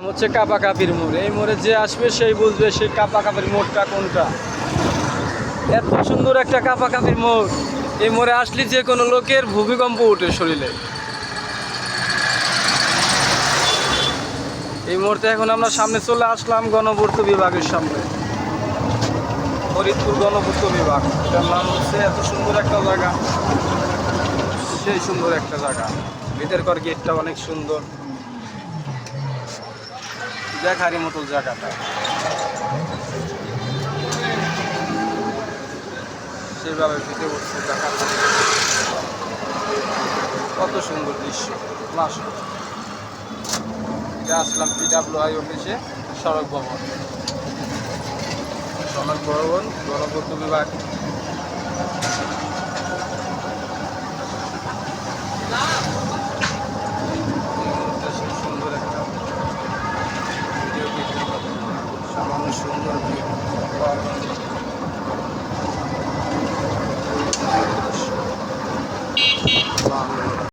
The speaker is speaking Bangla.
হচ্ছে কাপাকাপির মোড়। এই মোড়ে যে আসবে সেই বুঝবে সেই কাপাকাপির মোড়টা কোনটা। এত সুন্দর একটা কাপাকাপির মোড়, এই মোড়ে আসলে যে কোনো লোকের ভূমিকম্প ওঠে শরীরে। এই মুহূর্তে এখন আমরা সামনে চলে আসলাম গণপূর্ত বিভাগের সামনে, ফরিদপুর গণপূর্ত বিভাগ। এটার নাম হচ্ছে, এত সুন্দর একটা জায়গা, সেই সুন্দর একটা জায়গা। ভিতরকার গেটটা অনেক সুন্দর, দেখারই মতো জায়গাটা। সেভাবে ভিতরে উঠছে, দেখা কত সুন্দর দৃশ্য। মাশাআল্লাহ। আসলাম PWI অফিসে, সড়ক ভবন, গণপূর্ত বিভাগ। সুন্দর একটা ভিডিও, সামান্য সুন্দর ভিউ।